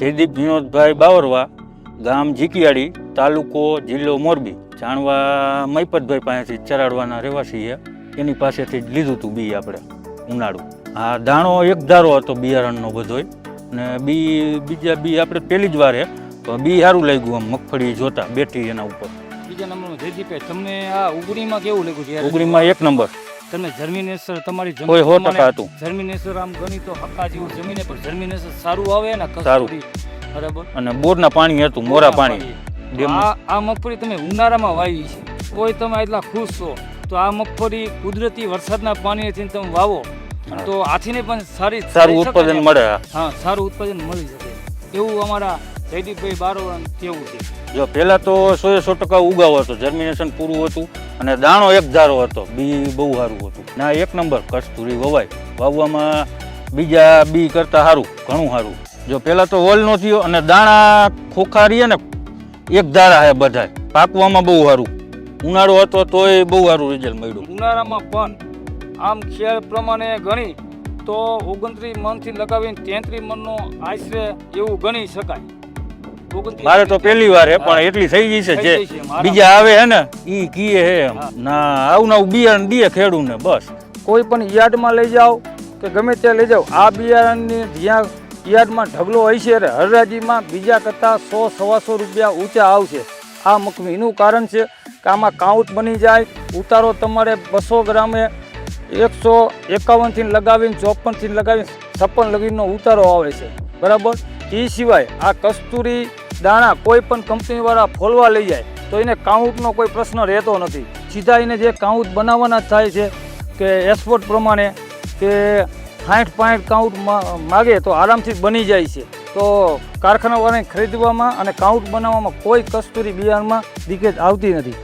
જયદીપ વિનોદભાઈ બાવરવા, ગામ જીકિયાળી, તાલુકો જિલ્લો મોરબી, જાણવા મૈપતભાઈ પાસેથી ચરાડવાના રહેવાસી છે, એની પાસેથી જ લીધું હતું બી આપણે ઉનાળું. આ દાણો એક ધારો હતો બિયારણનો બધોય, ને બીજા બી આપણે પહેલી જ વાર હે તો બી સારું લાગ્યું આમ મગફળી જોતા બેઠી એના ઉપર. બીજા નંબરમાં જયદીપભાઈ તમને આ ઉગડીમાં કેવું લાગ્યું? ઉગડીમાં એક નંબર. તમે જર્મિનેશન તમારી કોઈ 100% હતું. જર્મિનેશન આમ ગણી તો હક્કા જેવું જમીને પણ જર્મિનેશન સારું આવે ને સારું, બરાબર. અને બોરના પાણી હતું, મોરા પાણી. આ મગફળી તમે ઉનાળામાં વાવી છે, કોઈ તમે એટલા ખુશ છો તો આ મગફળી કુદરતી વરસાદના પાણીથી તમે વાવો તો આથીને પણ સારું ઉત્પાદન મળે. હા, સારું ઉત્પાદન મળી શકે એવું અમારા જયદીપભાઈ બારવાનું કેવું છે. જો પહેલાં તો 100% ઉગાવો હતો, જર્મિનેશન પૂરું હતું અને દાણો એક ધારો હતો, બી બહુ સારું હતું. ના એક નંબર કસ્તુરી વવાય, વાવવામાં બીજા બી કરતાં સારું, ઘણું સારું. જો પહેલાં તો વલ નો થયો અને દાણા ખોખા રહીએ ને એક ધારા હે બધાય, પાકવામાં બહુ સારું. ઉનાળો હતો તોય બહુ સારું રિઝલ્ટ મળ્યું. ઉનાળામાં પણ આમ ખેડ પ્રમાણે ગણી તો 29 મણથી લગાવીને 33 મણનો આશરે એવું ગણી શકાય. મારે તો પહેલી વાર હે પણ એટલી થઈ ગઈ છે. જે બીજા આવે હે ને ઈ કીએ હે ના આવું નવું બિયારણ દે ખેડૂને. બસ કોઈ પણ યાર્ડમાં લઈ જાઓ કે ગમે ત્યાં લઈ જાઓ, આ બિયારણની જ્યાં યાર્ડમાં ઢગલો હોય છે હરરાજીમાં બીજા કરતાં 100-125 રૂપિયા ઊંચા આવશે આ મગફળીનું કારણ છે કે આમાં કાઉન્ટ બની જાય. ઉતારો તમારે 200 ગ્રામે 151થી લગાવીને 54થી લગાવીને 56 લગીનો ઉતારો આવે છે, બરાબર. એ સિવાય આ કસ્તુરી દાણા કોઈ પણ કંપનીવાળા ફોલવા લઈ જાય તો એને કાઉન્ટનો કોઈ પ્રશ્ન રહેતો નથી. સીધા એને જે કાઉન્ટ બનાવવાના થાય છે કે એક્સપોર્ટ પ્રમાણે કે 60-65 કાઉન્ટ માગે તો આરામથી બની જાય છે. તો કારખાનાવાળાને ખરીદવામાં અને કાઉન્ટ બનાવવામાં કોઈ કસ્તુરી બિયારણમાં લીકેજ આવતી નથી.